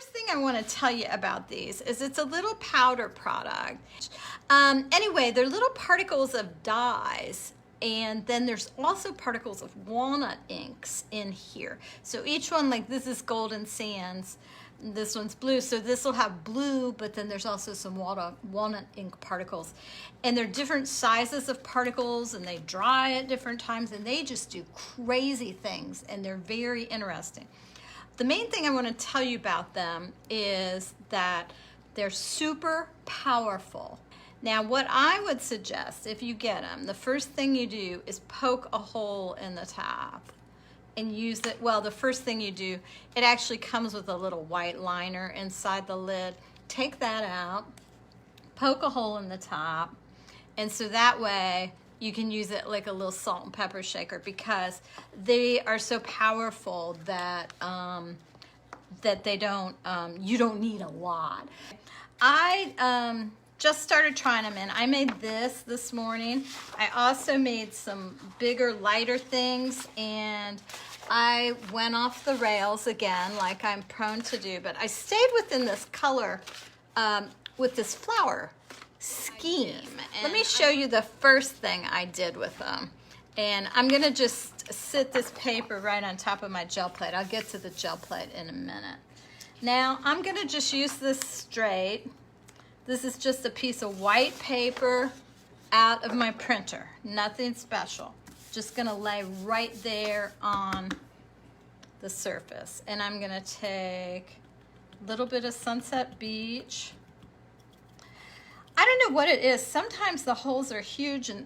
first thing I want to tell you about these is it's a little powder product. Anyway, they're little particles of dyes, and then there's also particles of walnut inks in here. So each one, like this is Golden Sands, this one's blue, so this will have blue, but then there's also some walnut ink particles. And they're different sizes of particles, and they dry at different times, and they just do crazy things, and they're very interesting. The main thing I want to tell you about them is that they're super powerful. Now, what I would suggest if you get them, the first thing you do is poke a hole in the top and use it. Well, the first thing you do, it actually comes with a little white liner inside the lid. Take that out, poke a hole in the top, and so that way you can use it like a little salt and pepper shaker, because they are so powerful that that they don't you don't need a lot. I just started trying them in. I made this morning. I also made some bigger, lighter things, and I went off the rails again, like I'm prone to do, but I stayed within this color with this flower scheme. Let me show you the first thing I did with them. And I'm gonna just sit this paper right on top of my gel plate. I'll get to the gel plate in a minute. Now, I'm gonna just use this straight. This is just a piece of white paper out of my printer. Nothing special. Just gonna lay right there on the surface. And I'm gonna take a little bit of Sunset Beach. I don't know what it is. Sometimes the holes are huge, and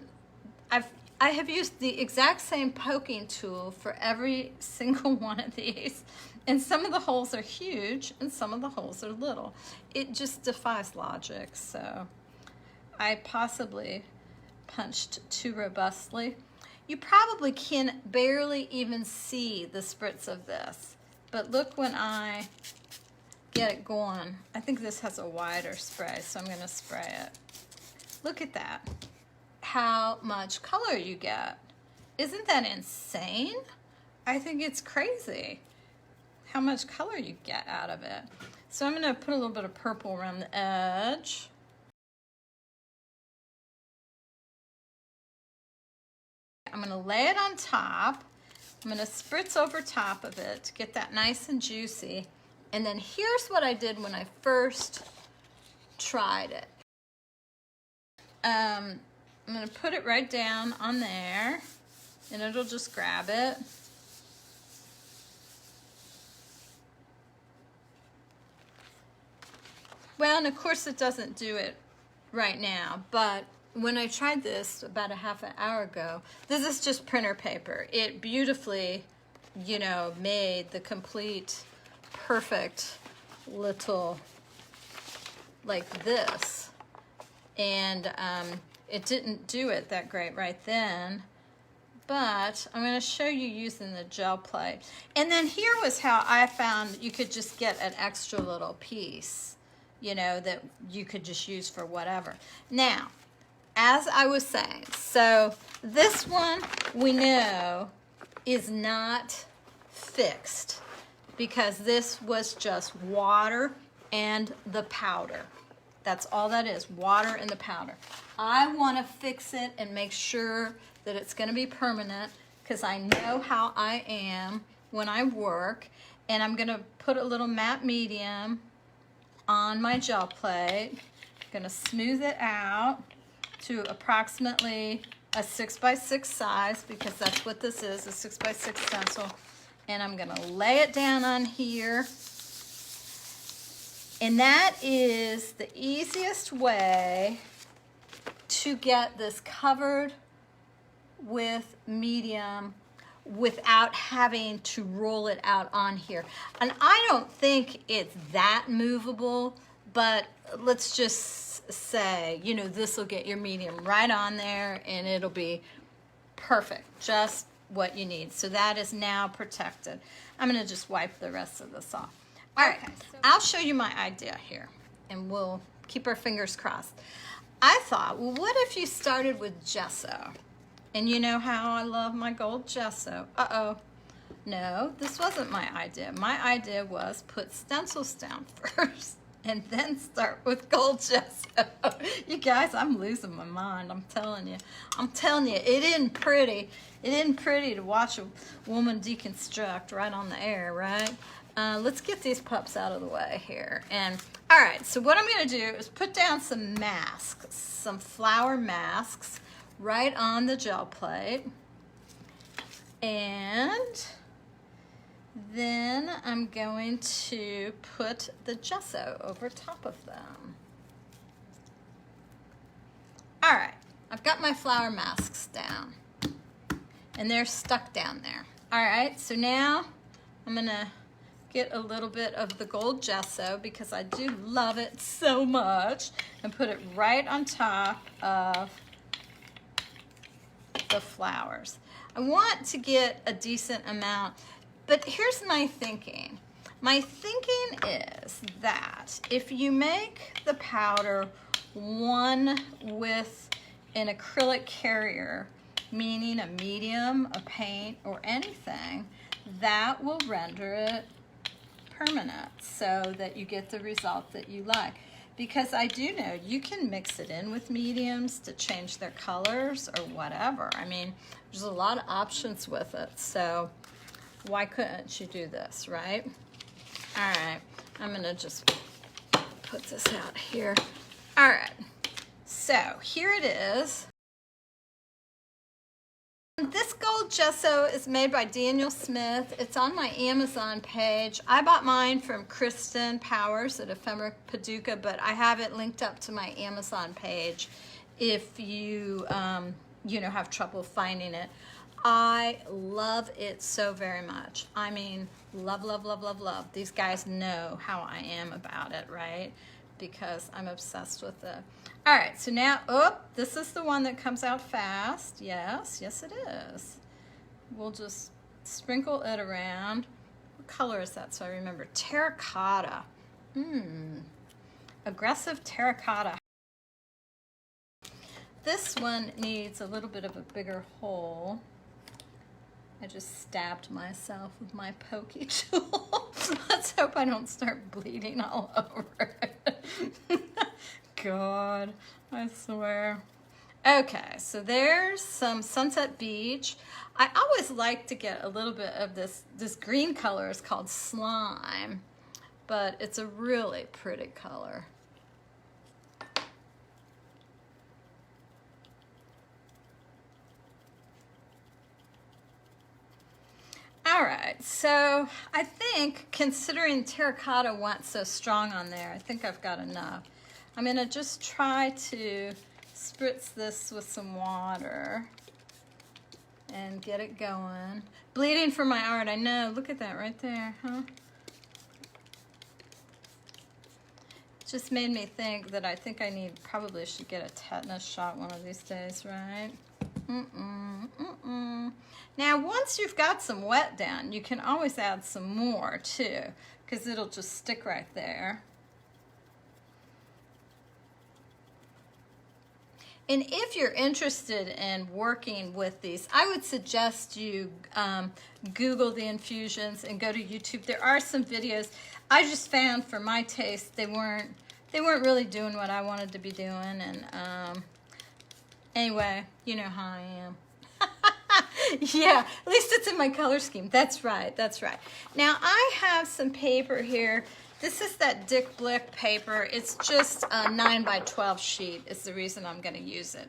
I have used the exact same poking tool for every single one of these. And some of the holes are huge and some of the holes are little. It just defies logic. So I possibly punched too robustly. You probably can barely even see the spritz of this, but look when I get it going. I think this has a wider spray, so I'm gonna spray it. Look at that, how much color you get. Isn't that insane? I think it's crazy how much color you get out of it. So I'm gonna put a little bit of purple around the edge. I'm gonna lay it on top. I'm gonna spritz over top of it to get that nice and juicy. And then here's what I did when I first tried it. I'm gonna put it right down on there, and it'll just grab it. Well, and of course it doesn't do it right now, but when I tried this about a half an hour ago, this is just printer paper. It beautifully, you know, made the complete perfect little, like this. And it didn't do it that great right then, but I'm gonna show you using the gel plate. And then here was how I found you could just get an extra little piece, you know, that you could just use for whatever. Now, as I was saying, so this one we know is not fixed because this was just water and the powder. That's all that is, water and the powder. I want to fix it and make sure that it's going to be permanent, because I know how I am when I work. And I'm going to put a little matte medium on my gel plate. I'm going to smooth it out to approximately a 6x6 size, because that's what this is, a 6x6 stencil. And I'm going to lay it down on here. And that is the easiest way to get this covered with medium without having to roll it out on here. And I don't think it's that movable, but let's just say, you know, this will get your medium right on there and it'll be perfect, just what you need. So that is now protected. I'm gonna just wipe the rest of this off. All right, so I'll show you my idea here and we'll keep our fingers crossed. I thought, well, what if you started with gesso? And you know how I love my gold gesso. Uh-oh, No, this wasn't my idea. My idea was put stencils down first and then start with gold gesso. You guys, I'm losing my mind. I'm telling you. I'm telling you, it isn't pretty. It isn't pretty to watch a woman deconstruct right on the air, right? Let's get these pups out of the way here. And all right, so what I'm gonna do is put down some masks, some flower masks right on the gel plate. And then I'm going to put the gesso over top of them. All right, I've got my flower masks down and they're stuck down there. All right, so now I'm gonna get a little bit of the gold gesso because I do love it so much and put it right on top of the flowers. I want to get a decent amount, but here's my thinking. My thinking is that if you make the powder one with an acrylic carrier, meaning a medium, a paint, or anything, that will render it permanent so that you get the result that you like. Because I do know you can mix it in with mediums to change their colors or whatever. I mean, there's a lot of options with it, so why couldn't you do this, right? All right, I'm gonna just put this out here. All right, so here it is. This gold gesso is made by Daniel Smith. It's on my Amazon page. I bought mine from Kristen Powers at Ephemera Paducah, but I have it linked up to my Amazon page if you, have trouble finding it. I love it so very much. I mean, love, love, love, love, love. These guys know how I am about it, right? Because I'm obsessed with it. All right, so now, this is the one that comes out fast. Yes, yes it is. We'll just sprinkle it around. What color is that so I remember? Terracotta. Aggressive terracotta. This one needs a little bit of a bigger hole. I just stabbed myself with my pokey tool. Let's hope I don't start bleeding all over it. God, I swear. Okay, so there's some Sunset Beach. I always like to get a little bit of this green color is called Slime, but it's a really pretty color. All right, so I think considering terracotta went so strong on there, I think I've got enough. I'm gonna just try to spritz this with some water and get it going. Bleeding for my art, I know, look at that right there, huh? Just made me think that I think I probably should get a tetanus shot one of these days, right? Now, once you've got some wet down, you can always add some more too, because it'll just stick right there. And if you're interested in working with these, I would suggest you Google the Infusions and go to YouTube. There are some videos. I just found for my taste, they weren't really doing what I wanted to be doing. And anyway, you know how I am. Yeah, at least it's in my color scheme. That's right, that's right. Now I have some paper here. This is that Dick Blick paper. It's just a 9x12 sheet is the reason I'm gonna use it.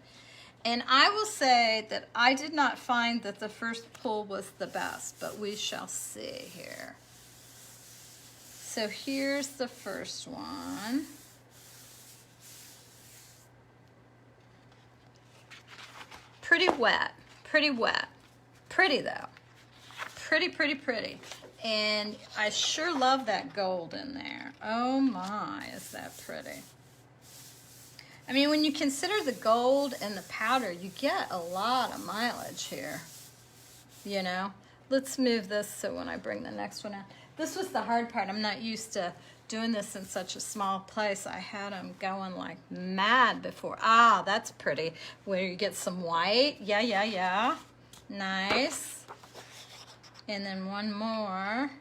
And I will say that I did not find that the first pull was the best, but we shall see here. So here's the first one. Pretty wet, pretty wet. Pretty though, pretty, pretty, pretty. And I sure love that gold in there. Oh my, is that pretty. I mean, when you consider the gold and the powder, you get a lot of mileage here, you know. Let's move this so when I bring the next one out. This was the hard part. I'm not used to doing this in such a small place. I had them going like mad before. Ah, that's pretty. Where you get some white. Yeah, yeah, yeah. Nice. And then one more.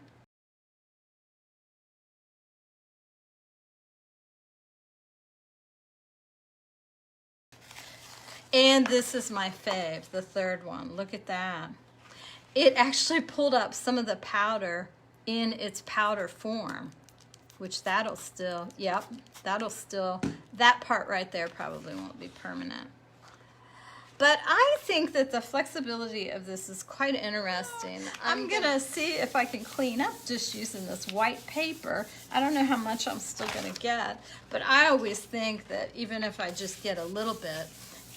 And this is my fave, the third one. Look at that. It actually pulled up some of the powder in its powder form, which that'll still, yep, that'll still, that part right there probably won't be permanent. But I think that the flexibility of this is quite interesting. I'm gonna see if I can clean up just using this white paper. I don't know how much I'm still gonna get, but I always think that even if I just get a little bit,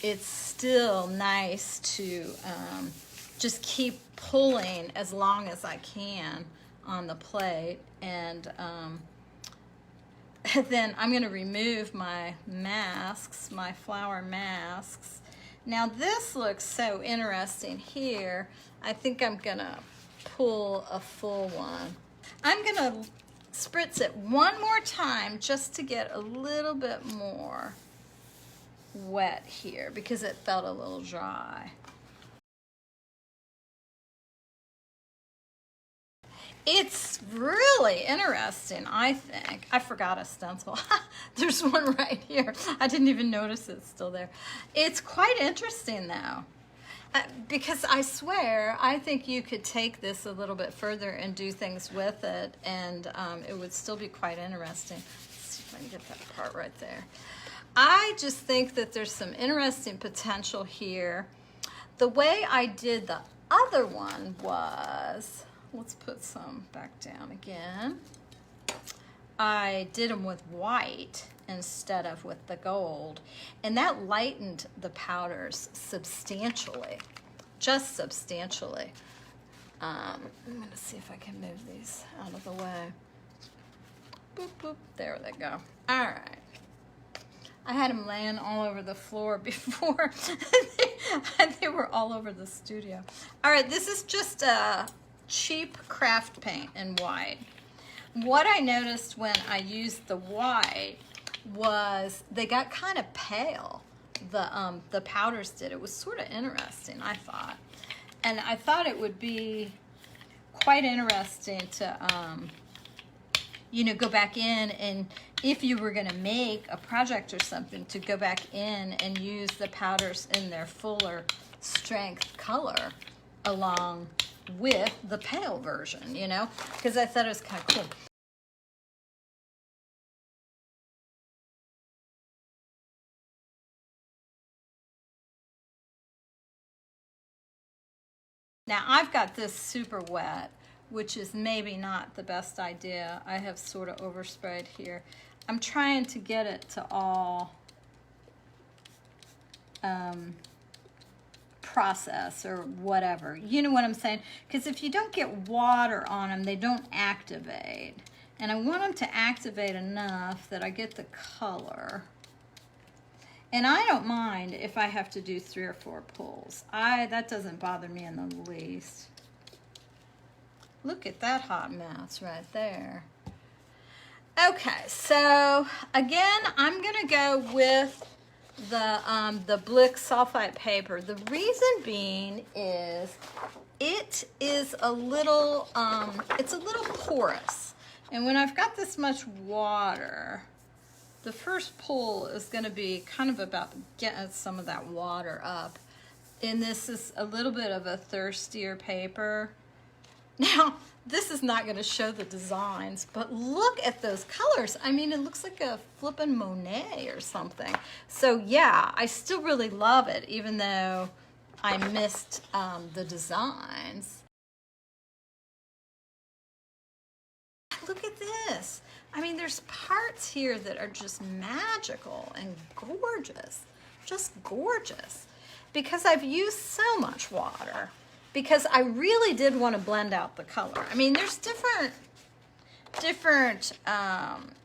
it's still nice to just keep pulling as long as I can on the plate. And then I'm gonna remove my masks, my flower masks. Now this looks so interesting here. I think I'm gonna pull a full one. I'm gonna spritz it one more time just to get a little bit more wet here because it felt a little dry. It's really interesting, I think. I forgot a stencil. There's one right here. I didn't even notice it's still there. It's quite interesting though, because I swear, I think you could take this a little bit further and do things with it, and it would still be quite interesting. Let's see if I can get that part right there. I just think that there's some interesting potential here. The way I did the other one was, let's put some back down again. I did them with white instead of with the gold, and that lightened the powders substantially, just substantially. I'm gonna see if I can move these out of the way. Boop, boop, there they go. All right. I had them laying all over the floor before. They were all over the studio. All right, this is just a cheap craft paint in white. What I noticed when I used the white was they got kind of pale. The powders did. It was sort of interesting, I thought. And I thought it would be quite interesting to you know, go back in, and if you were gonna make a project or something, to go back in and use the powders in their fuller strength color along with the pale version, you know, because I thought it was kind of cool. Now I've got this super wet, which is maybe not the best idea. I have sort of oversprayed here. I'm trying to get it to all process or whatever. You know what I'm saying? Because if you don't get water on them, they don't activate. And I want them to activate enough that I get the color. And I don't mind if I have to do 3 or 4 pulls. That doesn't bother me in the least. Look at that hot mess right there. Okay, so again, I'm gonna go with the Blick sulfite paper. The reason being is it is a little, it's a little porous. And when I've got this much water, the first pull is gonna be kind of about getting some of that water up. And this is a little bit of a thirstier paper. Now, this is not gonna show the designs, but look at those colors. I mean, it looks like a flippin' Monet or something. So yeah, I still really love it, even though I missed the designs. Look at this. I mean, there's parts here that are just magical and gorgeous, just gorgeous, because I've used so much water. Because I really did want to blend out the color. I mean, there's different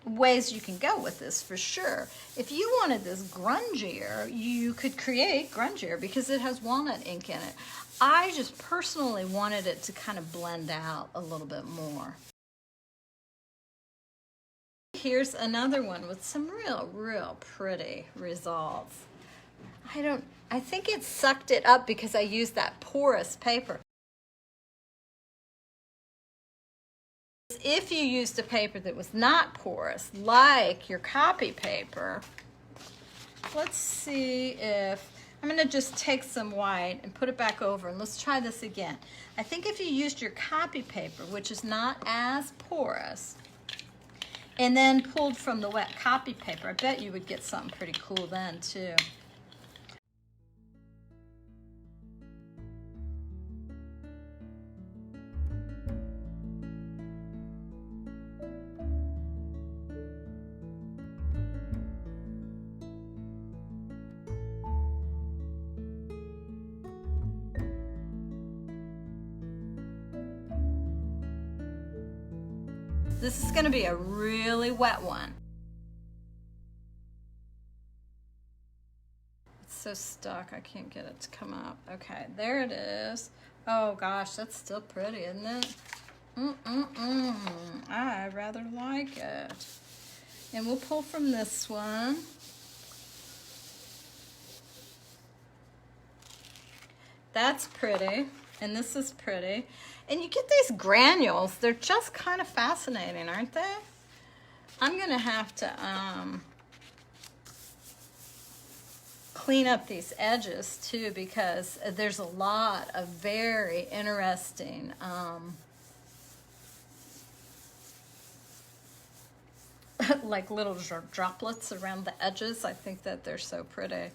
ways you can go with this for sure. If you wanted this grungier, you could create grungier because it has walnut ink in it. I just personally wanted it to kind of blend out a little bit more. Here's another one with some real pretty results. I think it sucked it up because I used that porous paper. If you used a paper that was not porous, like your copy paper, let's see if, I'm gonna just take some white and put it back over, and let's try this again. I think if you used your copy paper, which is not as porous, and then pulled from the wet copy paper, I bet you would get something pretty cool then too. This is going to be a really wet one. It's so stuck, I can't get it to come up. Okay, there it is. Oh gosh, that's still pretty, isn't it? I rather like it. And we'll pull from this one. That's pretty, and this is pretty. And you get these granules. They're just kind of fascinating, aren't they? I'm gonna have to clean up these edges too, because there's a lot of very interesting like little droplets around the edges. I think that they're so pretty.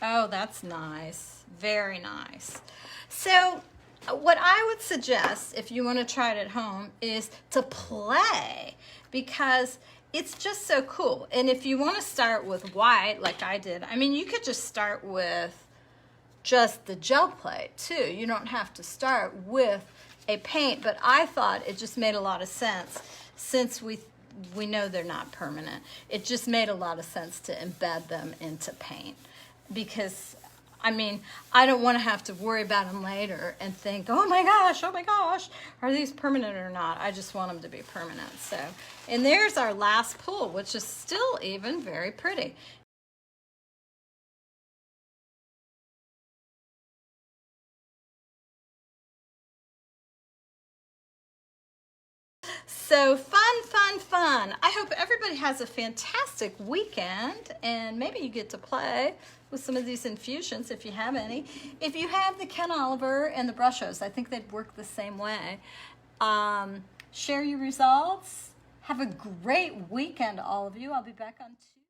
Oh, that's nice. Very nice. So what I would suggest, if you want to try it at home, is to play, because it's just so cool. And if you want to start with white, like I did, I mean, you could just start with just the gel plate too. You don't have to start with a paint, but I thought it just made a lot of sense, since we know they're not permanent. It just made a lot of sense to embed them into paint. Because, I mean, I don't want to have to worry about them later and think, oh my gosh, are these permanent or not? I just want them to be permanent. So, and there's our last pull, which is still even very pretty. So fun, fun, fun. I hope everybody has a fantastic weekend, and maybe you get to play with some of these infusions if you have any. If you have the Ken Oliver and the brushos, I think they'd work the same way. Share your results. Have a great weekend, all of you. I'll be back on Tuesday.